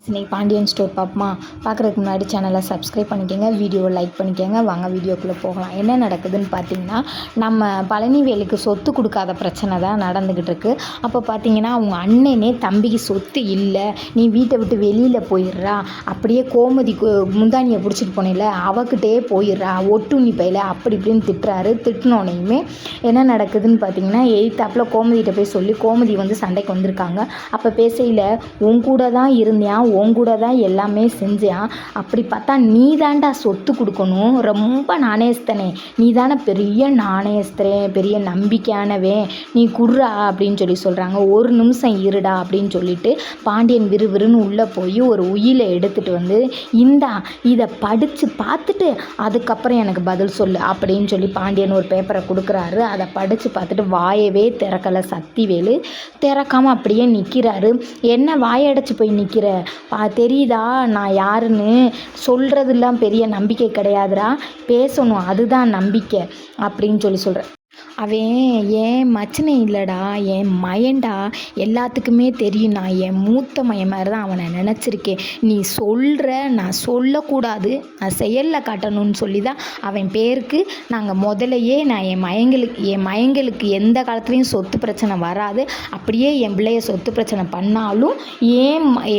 இன்னைக்கு பாண்டியன் ஸ்டோர் பார்ப்போமா? பார்க்குறதுக்கு முன்னாடி சேனலை சப்ஸ்கிரைப் பண்ணிக்கோங்க, வீடியோவை லைக் பண்ணிக்கோங்க. வாங்க வீடியோக்குள்ளே போகலாம். என்ன நடக்குதுன்னு பார்த்தீங்கன்னா, நம்ம பழனிவேலுக்கு சொத்து கொடுக்காத பிரச்சனை தான் நடந்துக்கிட்டு இருக்குது. அப்போ பார்த்தீங்கன்னா, அவங்க அண்ணனே தம்பிக்கு சொத்து இல்லை, நீ வீட்டை விட்டு வெளியில் போயிடுறா, அப்படியே கோமதி முந்தானியை பிடிச்சிட்டு போனேல அவகிட்டே போயிடுறா, ஒட்டுண்ணி பையில அப்படி இப்படின்னு திட்டுறாரு. திட்டினோனையுமே என்ன நடக்குதுன்னு பார்த்தீங்கன்னா, எய்த்தாப்பில் கோமதிகிட்ட போய் சொல்லி கோமதி சண்டைக்கு வந்திருக்காங்க. அப்போ பேசையில் உன் கூட தான் இருந்தேன், உன் கூட தான் எல்லாமே செஞ்சேன், அப்படி பார்த்தா நீ தாண்டா சொத்து கொடுக்கணும், ரொம்ப நாணயஸ்தனே, நீ தானே பெரிய நாணயஸ்தரே, பெரிய நம்பிக்கையானவே, நீ குர்றா அப்படின்னு சொல்கிறாங்க. ஒரு நிமிஷம் இருடா அப்படின்னு சொல்லிட்டு பாண்டியன் விறுவிறுன்னு உள்ளே போய் ஒரு உயிலை எடுத்துகிட்டு இந்தா இதை படித்து பார்த்துட்டு அதுக்கப்புறம் எனக்கு பதில் சொல்லு அப்படின்னு சொல்லி பாண்டியன் ஒரு பேப்பரை கொடுக்குறாரு. அதை படித்து பார்த்துட்டு வாயவே திறக்கலை சக்திவேலு. திறக்காமல் அப்படியே நிற்கிறாரு. என்ன வாயடைச்சு போய் நிற்கிற, தெரியுதா நான் யாருன்னு? சொல்கிறதுலாம் பெரிய நம்பிக்கை கிடையாதுடா, பேசணும் அதுதான் நம்பிக்கை அப்படின்னு சொல்கிறேன். அவன் என் மச்சனை இல்லைடா, என் மயன்டா, எல்லாத்துக்குமே தெரியும், நான் என் மூத்த மயன் மாதிரி தான் அவனை நினச்சிருக்கேன். நீ சொல்கிற, நான் சொல்லக்கூடாது, நான் செயலில் காட்டணும்னு சொல்லி தான் அவன் பேருக்கு நாங்கள் முதலையே நான் என் மயங்களுக்கு எந்த காலத்துலேயும் சொத்து பிரச்சனை வராது, அப்படியே என் பிள்ளைய சொத்து பிரச்சனை பண்ணாலும்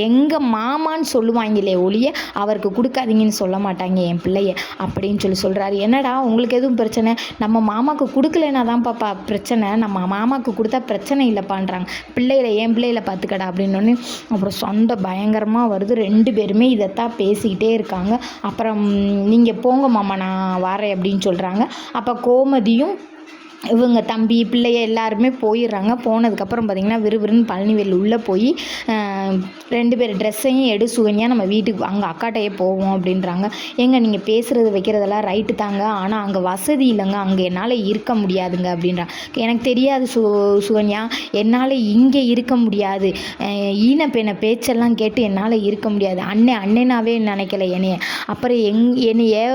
எங்கள் மாமான்னு சொல்லுவாங்களே ஒழிய அவருக்கு கொடுக்காதீங்கன்னு சொல்ல மாட்டாங்க என் பிள்ளைய அப்படின்னு சொல்கிறாரு. என்னடா உங்களுக்கு எதுவும் பிரச்சனை? நம்ம மாமாவுக்கு கொடுக்கலனா தான் பாப்பா பிரச்சனை, நம்ம மாமாவுக்கு கொடுத்தா பிரச்சனை இல்லைப்பான்றாங்க, என் பிள்ளைகளை பார்த்துக்கடா அப்படின்னோடனே அப்புறம் சொந்த பயங்கரமாக வருது. 2 பேருமே இதைத்தான் பேசிக்கிட்டே இருக்காங்க. அப்புறம் நீங்கள் போங்க மாமா நான் வரேன் அப்படின்னு சொல்கிறாங்க. அப்போ கோமதியும் இவங்க தம்பி பிள்ளைய எல்லாருமே போயிடுறாங்க. போனதுக்கப்புறம் பார்த்திங்கன்னா விறுவிறுன்னு பழனிவேல் உள்ளே போய் 2 பேர் ட்ரெஸ்ஸையும் சுகன்யா நம்ம வீட்டுக்கு அங்கே அக்காட்டையே போவோம் அப்படின்றாங்க. ஏங்க நீங்கள் பேசுகிறது வைக்கிறதெல்லாம் ரைட்டு தாங்க, ஆனால் அங்கே வசதி இல்லைங்க, அங்கே என்னால் இருக்க முடியாதுங்க அப்படின்றாங்க. எனக்கு தெரியாது சுகன்யா, என்னால் இங்கே இருக்க முடியாது, ஈனப்பெண்ண பேச்செல்லாம் கேட்டு என்னால் இருக்க முடியாது, அண்ணனாவே நினைக்கல என்னைய, அப்புறம் என்னைய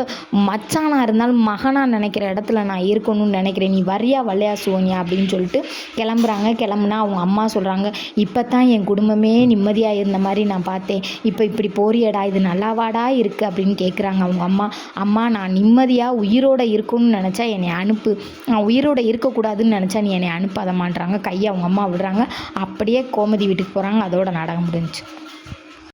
மச்சானாக இருந்தாலும் மகனாக நினைக்கிற இடத்துல நான் இருக்கணும்னு நினைக்கிறேன், நீ வரியா வல்லையா சுகன்யா அப்படின்னு சொல்லிட்டு கிளம்புறாங்க. கிளம்புனா அவங்க அம்மா சொல்கிறாங்க, இப்போ தான் என் குடும்பமே நிம்மதியாக இருந்த மாதிரி நான் பார்த்தேன், இப்போ இப்படி போறியடா, இது நல்லாவாடா இருக்குது அப்படின்னு கேட்குறாங்க அவங்க அம்மா. அம்மா நான் நிம்மதியாக உயிரோடு இருக்கணும்னு நினச்சா என்னை அனுப்பு, நான் உயிரோடு இருக்கக்கூடாதுன்னு நினச்சா நீ என்னை அனுப்பாதமான்றாங்க. கையை அவங்க அம்மா விடுறாங்க. அப்படியே கோமதி வீட்டுக்கு போகிறாங்க. அதோட நாடகம் முடிஞ்சுச்சு.